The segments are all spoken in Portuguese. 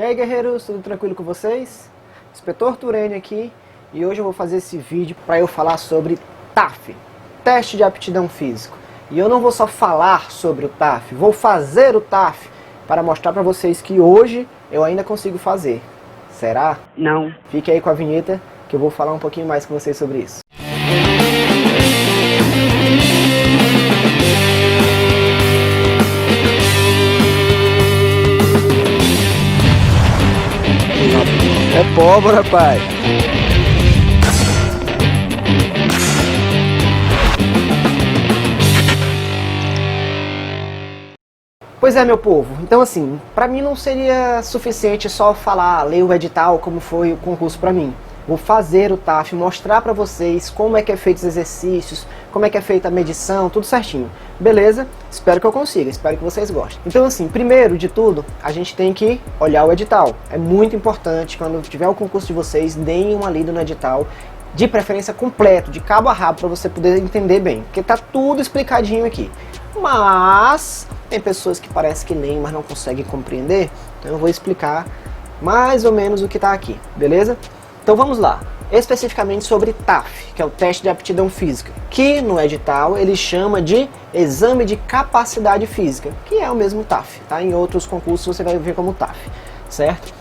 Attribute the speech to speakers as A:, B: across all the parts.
A: aí, guerreiros, tudo tranquilo com vocês? Inspetor Turene aqui, e hoje eu vou fazer esse vídeo para eu falar sobre TAF, Teste de Aptidão Físico. E eu não vou só falar sobre o TAF, vou fazer o TAF para mostrar para vocês que hoje eu ainda consigo fazer. Será?
B: Não.
A: Fique aí com a vinheta que eu vou falar um pouquinho mais com vocês sobre isso. É pólvora, pai. Pois é, meu povo. Então, assim, pra mim não seria suficiente só falar, ler o edital, como foi o concurso pra mim. Vou fazer o TAF, mostrar pra vocês como é que é feito os exercícios, como é que é feita a medição, tudo certinho. Beleza? Espero que eu consiga, espero que vocês gostem. Então, assim, primeiro de tudo, a gente tem que olhar o edital. É muito importante, quando tiver o concurso de vocês, deem uma lida no edital, de preferência completo, de cabo a rabo, para você poder entender bem, porque tá tudo explicadinho aqui. Mas tem pessoas que parece que leem, mas não conseguem compreender, então eu vou explicar mais ou menos o que está aqui, beleza? Então vamos lá, especificamente sobre TAF, que é o Teste de Aptidão Física, que no edital ele chama de Exame de Capacidade Física, que é o mesmo TAF, tá? Em outros concursos você vai ver como TAF, certo?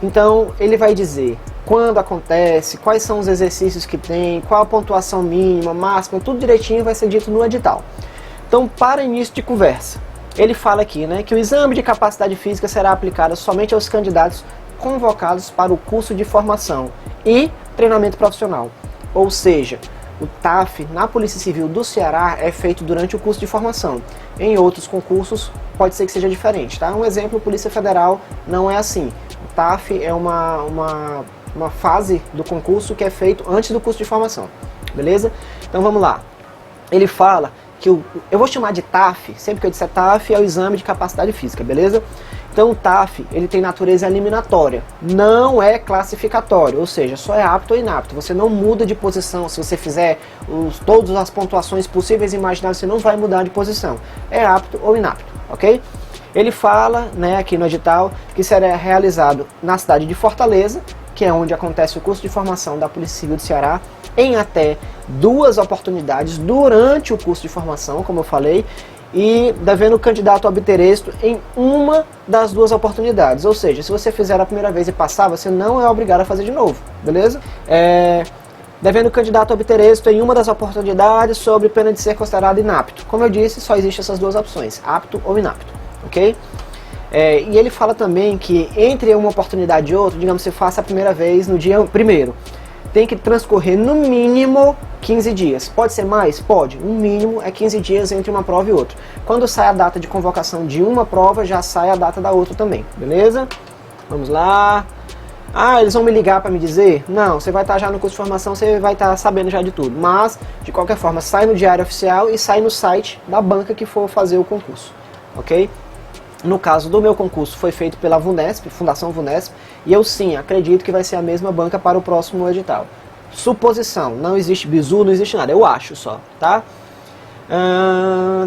A: Então ele vai dizer quando acontece, quais são os exercícios que tem, qual a pontuação mínima, máxima, tudo direitinho vai ser dito no edital. Então, para início de conversa, ele fala aqui, né, que o exame de capacidade física será aplicado somente aos candidatos convocados para o curso de formação e treinamento profissional. Ou seja, o TAF na Polícia Civil do Ceará é feito durante o curso de formação. Em outros concursos pode ser que seja diferente, tá? Um exemplo, Polícia Federal não é assim. O TAF é uma fase do concurso que é feito antes do curso de formação, beleza? Então vamos lá. Ele fala que eu vou chamar de TAF, sempre que eu disser TAF é o exame de capacidade física, beleza? Então o TAF, ele tem natureza eliminatória, não é classificatório, ou seja, só é apto ou inapto, você não muda de posição, se você fizer todas as pontuações possíveis e imagináveis, você não vai mudar de posição, é apto ou inapto, ok? Ele fala, né, aqui no edital, que será realizado na cidade de Fortaleza, que é onde acontece o curso de formação da Polícia Civil do Ceará, em até 2 oportunidades durante o curso de formação, como eu falei, e devendo o candidato obter êxito em uma das 2 oportunidades. Ou seja, se você fizer a primeira vez e passar, você não é obrigado a fazer de novo, beleza? Devendo o candidato obter êxito em uma das oportunidades, sob pena de ser considerado inapto. Como eu disse, só existem essas 2 opções, apto ou inapto, ok? E ele fala também que entre uma oportunidade e outra, digamos, você faça a primeira vez no dia 1º, tem que transcorrer no mínimo 15 dias. Pode ser mais? Pode. O mínimo é 15 dias entre uma prova e outra. Quando sai a data de convocação de uma prova, já sai a data da outra também. Beleza? Vamos lá. Ah, eles vão me ligar para me dizer? Não, você vai estar já no curso de formação, você vai estar sabendo já de tudo. Mas, de qualquer forma, sai no Diário Oficial e sai no site da banca que for fazer o concurso. Ok? No caso do meu concurso foi feito pela VUNESP, Fundação VUNESP, e eu sim acredito que vai ser a mesma banca para o próximo edital. Suposição, não existe bizu, não existe nada, eu acho só, tá?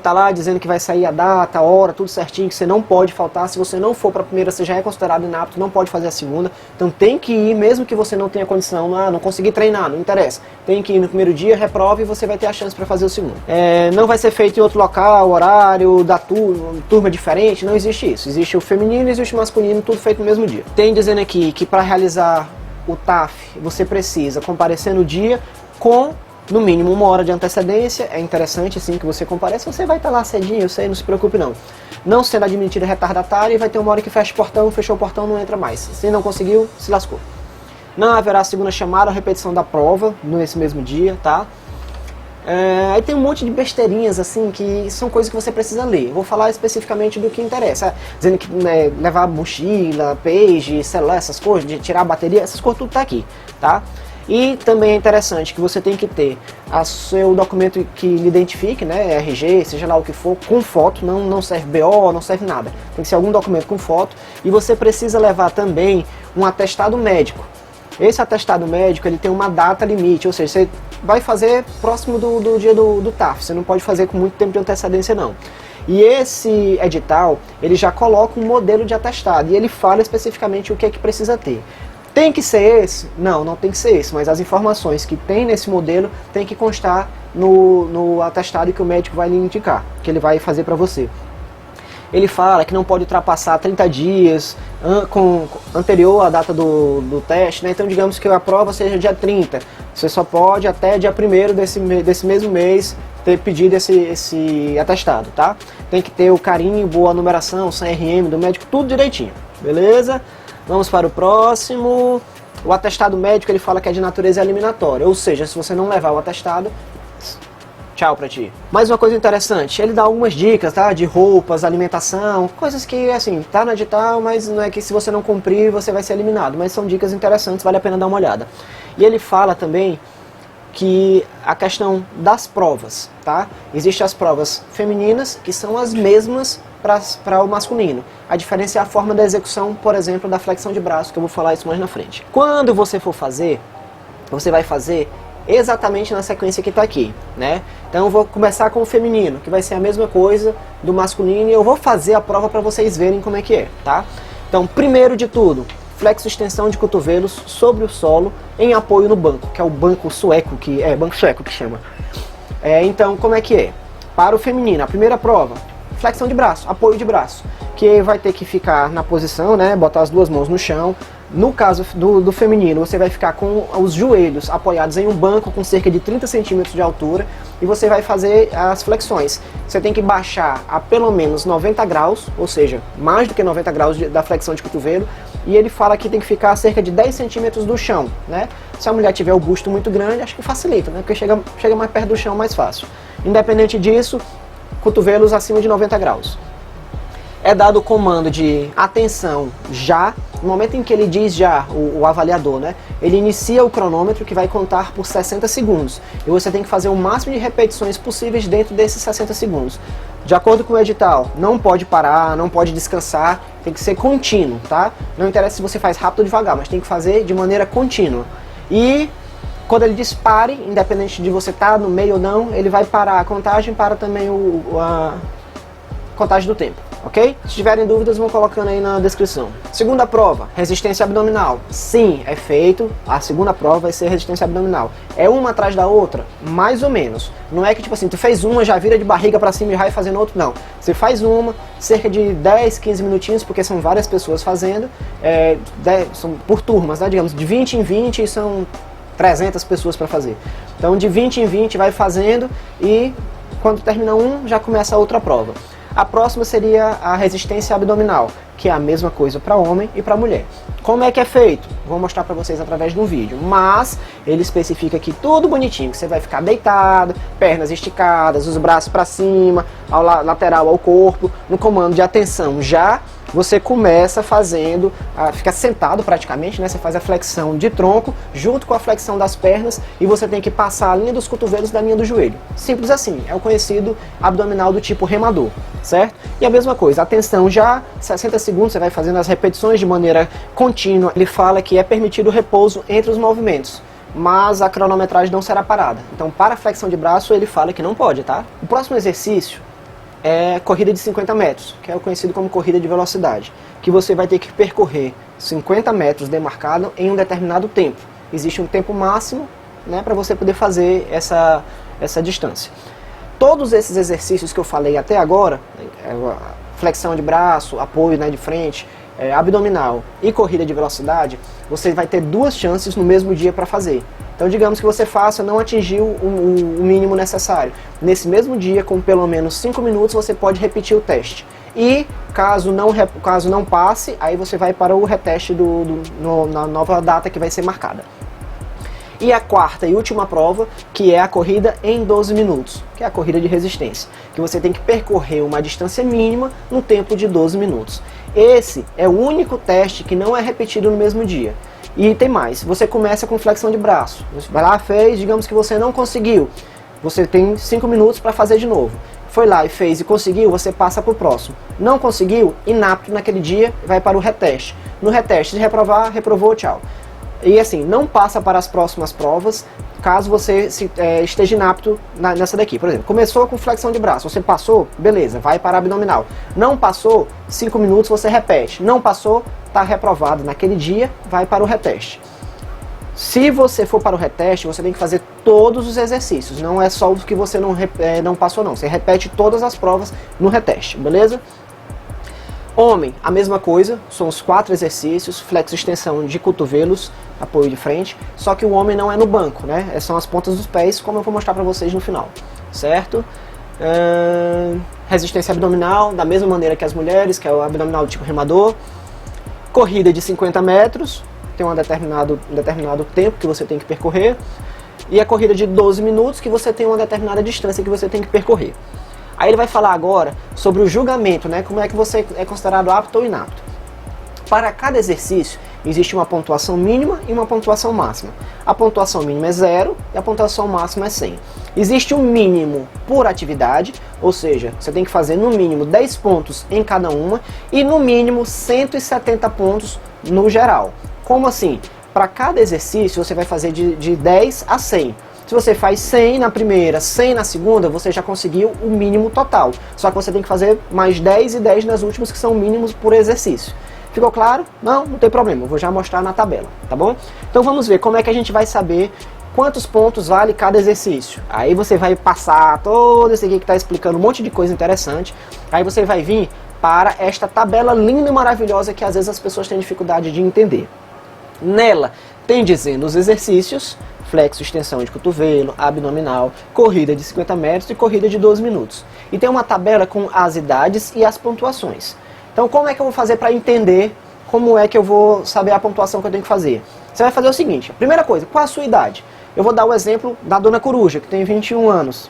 A: Tá lá dizendo que vai sair a data, a hora, tudo certinho, que você não pode faltar. Se você não for para a primeira, você já é considerado inapto, não pode fazer a segunda. Então tem que ir, mesmo que você não tenha condição, não consegui treinar, não interessa. Tem que ir no primeiro dia, reprova e você vai ter a chance para fazer o segundo. Não vai ser feito em outro local, horário, da turma diferente, não existe isso. Existe o feminino e existe o masculino, tudo feito no mesmo dia. Tem dizendo aqui que para realizar o TAF, você precisa comparecer no dia com no mínimo 1 hora de antecedência. É interessante assim que você compareça, você vai estar lá cedinho, eu sei, não se preocupe não. Não sendo admitido retardatário, e vai ter uma hora que fecha o portão, fechou o portão, não entra mais. Se não conseguiu, se lascou. Não haverá segunda chamada ou repetição da prova nesse mesmo dia, tá? Aí tem um monte de besteirinhas assim, que são coisas que você precisa ler. Vou falar especificamente do que interessa, dizendo que levar mochila, page, celular, essas coisas, de tirar a bateria, essas coisas tudo tá aqui, tá? E também é interessante que você tem que ter o seu documento que lhe identifique, né, RG, seja lá o que for, com foto, não serve BO, não serve nada. Tem que ser algum documento com foto, e você precisa levar também um atestado médico. Esse atestado médico, ele tem uma data limite, ou seja, você vai fazer próximo do dia do TAF, você não pode fazer com muito tempo de antecedência não. E esse edital, ele já coloca um modelo de atestado, e ele fala especificamente o que é que precisa ter. Tem que ser esse? Não, não tem que ser esse, mas as informações que tem nesse modelo tem que constar no atestado que o médico vai lhe indicar, que ele vai fazer para você. Ele fala que não pode ultrapassar 30 dias anterior à data do teste, né? Então digamos que a prova seja dia 30, você só pode até dia 1º desse mesmo mês ter pedido esse atestado, tá? Tem que ter o carimbo, a numeração, o CRM do médico, tudo direitinho, beleza? Vamos para o próximo. O atestado médico, ele fala que é de natureza eliminatória, ou seja, se você não levar o atestado, tchau pra ti. Mais uma coisa interessante, ele dá algumas dicas, tá? De roupas, alimentação, coisas que, assim, tá no edital, mas não é que se você não cumprir, você vai ser eliminado. Mas são dicas interessantes, vale a pena dar uma olhada. E ele fala também que a questão das provas, tá? Existem as provas femininas, que são as mesmas para o masculino. A diferença é a forma da execução, por exemplo, da flexão de braço, que eu vou falar isso mais na frente. Quando você for fazer, você vai fazer exatamente na sequência que está aqui, né? Então eu vou começar com o feminino, que vai ser a mesma coisa do masculino, e eu vou fazer a prova para vocês verem como é que é, tá? Então, primeiro de tudo, flexo-extensão de cotovelos sobre o solo em apoio no banco, que é o banco sueco, banco sueco que chama. Então, como é que é? Para o feminino, a primeira prova, flexão de braço, apoio de braço, que vai ter que ficar na posição, né? Botar as duas mãos no chão. No caso do feminino, você vai ficar com os joelhos apoiados em um banco com cerca de 30 centímetros de altura e você vai fazer as flexões. Você tem que baixar a pelo menos 90 graus, ou seja, mais do que 90 graus da flexão de cotovelo, e ele fala que tem que ficar a cerca de 10 centímetros do chão, né? Se a mulher tiver o busto muito grande, acho que facilita, né? Porque chega mais perto do chão mais fácil. Independente disso, cotovelos acima de 90 graus. É dado o comando de atenção já, no momento em que ele diz já, o avaliador, né? Ele inicia o cronômetro que vai contar por 60 segundos. E você tem que fazer o máximo de repetições possíveis dentro desses 60 segundos. De acordo com o edital, não pode parar, não pode descansar, tem que ser contínuo, tá? Não interessa se você faz rápido ou devagar, mas tem que fazer de maneira contínua. E quando ele diz pare, independente de você estar no meio ou não, ele vai parar a contagem, para também a contagem do tempo. Ok? Se tiverem dúvidas, vão colocando aí na descrição. Segunda prova, resistência abdominal. Sim, é feito. A segunda prova vai ser resistência abdominal. É uma atrás da outra? Mais ou menos. Não é que tipo assim, tu fez uma, já vira de barriga pra cima e vai fazendo outra. Não. Você faz uma, cerca de 10, 15 minutinhos, porque são várias pessoas fazendo. São por turmas, né? Digamos, de 20 em 20 e são 300 pessoas para fazer. Então de 20 em 20 vai fazendo e quando termina um, já começa a outra prova. A próxima seria a resistência abdominal, que é a mesma coisa para homem e para mulher. Como é que é feito? Vou mostrar para vocês através de um vídeo, mas ele especifica aqui tudo bonitinho, que você vai ficar deitado, pernas esticadas, os braços para cima, ao lateral ao corpo, no comando de atenção já. Você começa fazendo, fica sentado praticamente, né? Você faz a flexão de tronco junto com a flexão das pernas e você tem que passar a linha dos cotovelos da linha do joelho. Simples assim, é o conhecido abdominal do tipo remador, certo? E a mesma coisa, atenção já, 60 segundos você vai fazendo as repetições de maneira contínua. Ele fala que é permitido o repouso entre os movimentos, mas a cronometragem não será parada. Então para a flexão de braço ele fala que não pode, tá? O próximo exercício é corrida de 50 metros, que é o conhecido como corrida de velocidade, que você vai ter que percorrer 50 metros demarcado em um determinado tempo. Existe um tempo máximo, né, para você poder fazer essa distância. Todos esses exercícios que eu falei até agora, flexão de braço, apoio, né, de frente, abdominal e corrida de velocidade, você vai ter 2 chances no mesmo dia para fazer. Então digamos que você faça, não atingiu o mínimo necessário. Nesse mesmo dia, com pelo menos 5 minutos, você pode repetir o teste. E caso não passe, aí você vai para o reteste na nova data que vai ser marcada. E a quarta e última prova, que é a corrida em 12 minutos, que é a corrida de resistência, que você tem que percorrer uma distância mínima no tempo de 12 minutos. Esse é o único teste que não é repetido no mesmo dia. E tem mais, você começa com flexão de braço, você vai lá, fez, digamos que você não conseguiu, você tem 5 minutos para fazer de novo. Foi lá e fez e conseguiu, você passa para o próximo. Não conseguiu, inapto naquele dia, vai para o reteste. No reteste, se reprovar, reprovou, tchau. E assim, não passa para as próximas provas caso você esteja inapto nessa daqui. Por exemplo, começou com flexão de braço, você passou, beleza, vai para abdominal. Não passou, 5 minutos você repete. Não passou, está reprovado naquele dia, vai para o reteste. Se você for para o reteste, você tem que fazer todos os exercícios, não é só os que você não passou não, você repete todas as provas no reteste, beleza? Homem, a mesma coisa, são os 4 exercícios, flexo extensão de cotovelos, apoio de frente, só que o homem não é no banco, né? São as pontas dos pés, como eu vou mostrar para vocês no final, certo? Resistência abdominal, da mesma maneira que as mulheres, que é o abdominal do tipo remador. Corrida de 50 metros, tem um determinado tempo que você tem que percorrer. E a corrida de 12 minutos, que você tem uma determinada distância que você tem que percorrer. Aí ele vai falar agora sobre o julgamento, né? Como é que você é considerado apto ou inapto. Para cada exercício, existe uma pontuação mínima e uma pontuação máxima. A pontuação mínima é 0 e a pontuação máxima é 100. Existe um mínimo por atividade, ou seja, você tem que fazer no mínimo 10 pontos em cada uma e no mínimo 170 pontos no geral. Como assim? Para cada exercício, você vai fazer de 10 a 100. Se você faz 100 na primeira, 100 na segunda, você já conseguiu o mínimo total. Só que você tem que fazer mais 10 e 10 nas últimas, que são mínimos por exercício. Ficou claro? Não tem problema, eu vou já mostrar na tabela, tá bom? Então vamos ver como é que a gente vai saber quantos pontos vale cada exercício. Aí você vai passar todo esse aqui que está explicando um monte de coisa interessante. Aí você vai vir para esta tabela linda e maravilhosa que às vezes as pessoas têm dificuldade de entender. Nela tem dizendo os exercícios, flexo, extensão de cotovelo, abdominal, corrida de 50 metros e corrida de 12 minutos. E tem uma tabela com as idades e as pontuações. Então como é que eu vou fazer para entender como é que eu vou saber a pontuação que eu tenho que fazer? Você vai fazer o seguinte, primeira coisa, qual a sua idade? Eu vou dar o exemplo da Dona Coruja, que tem 21 anos.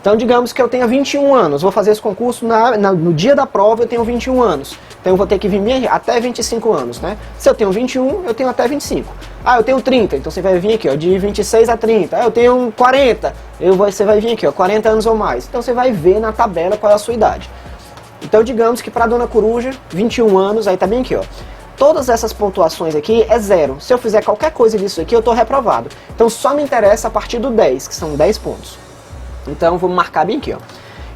A: Então digamos que eu tenha 21 anos, vou fazer esse concurso no dia da prova, eu tenho 21 anos. Então eu vou ter que vir até 25 anos, né? Se eu tenho 21, eu tenho até 25. Ah, eu tenho 30, então você vai vir aqui, ó, de 26 a 30. Ah, eu tenho 40, você vai vir aqui, ó, 40 anos ou mais. Então você vai ver na tabela qual é a sua idade. Então digamos que para a Dona Coruja, 21 anos, aí tá bem aqui, ó. Todas essas pontuações aqui é 0. Se eu fizer qualquer coisa disso aqui, eu estou reprovado. Então só me interessa a partir do 10, que são 10 pontos. Então vou marcar bem aqui, ó.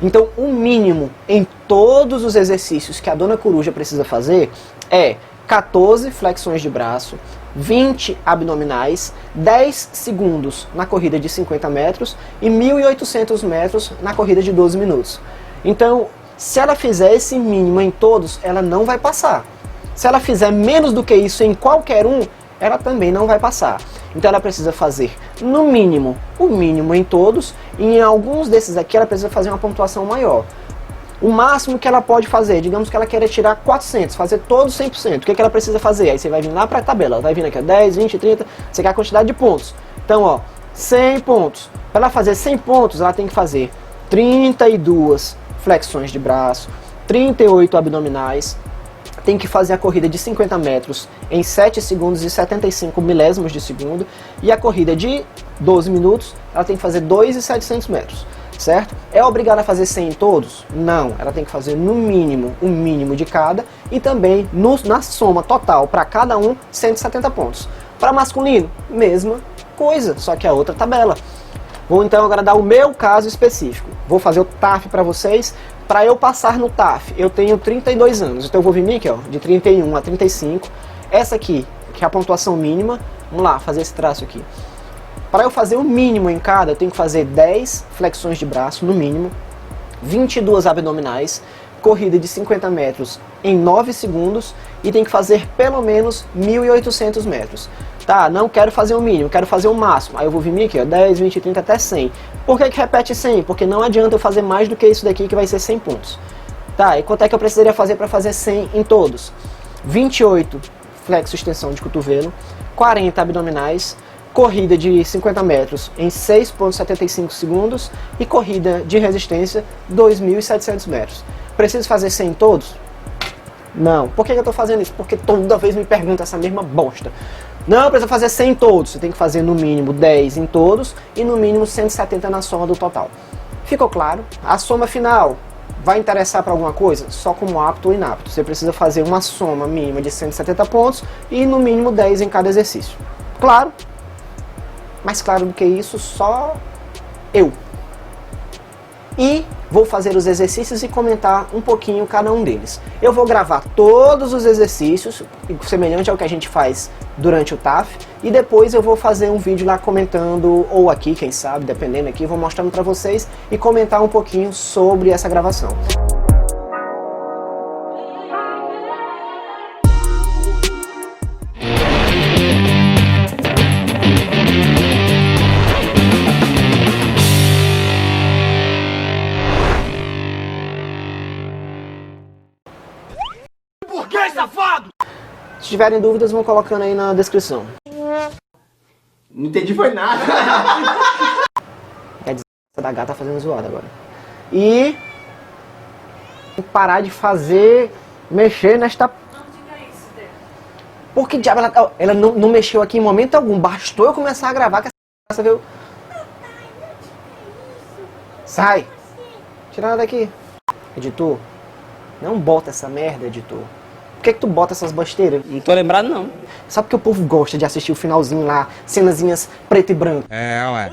A: Então o mínimo em todos os exercícios que a Dona Coruja precisa fazer é 14 flexões de braço, 20 abdominais, 10 segundos na corrida de 50 metros e 1.800 metros na corrida de 12 minutos. Então, se ela fizer esse mínimo em todos, ela não vai passar. Se ela fizer menos do que isso em qualquer um, ela também não vai passar. Então ela precisa fazer, no mínimo, o mínimo em todos, e em alguns desses aqui ela precisa fazer uma pontuação maior. O máximo que ela pode fazer, digamos que ela queira tirar 400, fazer todos 100%, o que ela precisa fazer? Aí você vai vir lá para a tabela, vai vir aqui, ó, 10, 20, 30, você quer a quantidade de pontos. Então, ó, 100 pontos. Para ela fazer 100 pontos, ela tem que fazer 32 flexões de braço, 38 abdominais, tem que fazer a corrida de 50 metros em 7 segundos e 75 milésimos de segundo, e a corrida de 12 minutos, ela tem que fazer 2.700 metros, certo? É obrigada a fazer 100 em todos? Não, ela tem que fazer no mínimo, o mínimo de cada, e também na soma total para cada um, 170 pontos. Para masculino, mesma coisa, só que é outra tabela. Vou então agora dar o meu caso específico. Vou fazer o TAF para vocês. Para eu passar no TAF, eu tenho 32 anos. Então eu vou vir aqui, ó, de 31 a 35. Essa aqui, que é a pontuação mínima. Vamos lá, fazer esse traço aqui. Para eu fazer o mínimo em cada, eu tenho que fazer 10 flexões de braço, no mínimo. 22 abdominais. Corrida de 50 metros em 9 segundos. E tem que fazer pelo menos 1.800 metros. Tá, não quero fazer o mínimo, quero fazer o máximo. Aí eu vou vir aqui, ó, 10, 20, 30 até 100. Por que repete 100? Porque não adianta eu fazer mais do que isso daqui, que vai ser 100 pontos. Tá, e quanto é que eu precisaria fazer para fazer 100 em todos? 28 flexo extensão de cotovelo, 40 abdominais, corrida de 50 metros em 6,75 segundos e corrida de resistência 2.700 metros. Preciso fazer 100 em todos? Não. Por que eu estou fazendo isso? Porque toda vez me pergunta essa mesma bosta. Não precisa fazer 100 em todos, você tem que fazer no mínimo 10 em todos e no mínimo 170 na soma do total. Ficou claro? A soma final Vai interessar para alguma coisa? Só como apto ou inapto. Você precisa fazer uma soma mínima de 170 pontos e no mínimo 10 em cada exercício. Claro, mais claro do que isso, só eu. E vou fazer os exercícios e comentar um pouquinho cada um deles. Eu vou gravar todos os exercícios, semelhante ao que a gente faz durante o TAF, e depois eu vou fazer um vídeo lá comentando, ou aqui, quem sabe, dependendo aqui, vou mostrando para vocês e comentar um pouquinho sobre essa gravação.
B: Safado!
A: Se tiverem dúvidas, vão colocando aí na descrição.
B: Não entendi foi nada.
A: A desgraça da gata tá fazendo zoada agora. E parar de fazer, mexer nesta... Por que diabo ela não mexeu aqui em momento algum? Bastou eu começar a gravar que essa veio... Sai! Tira ela daqui. Editor, não bota essa merda, editor. Por que tu bota essas besteiras?
C: Não tô lembrado, não.
A: Só porque o povo gosta de assistir o finalzinho lá, cenazinhas preto e branco.
D: É, ué.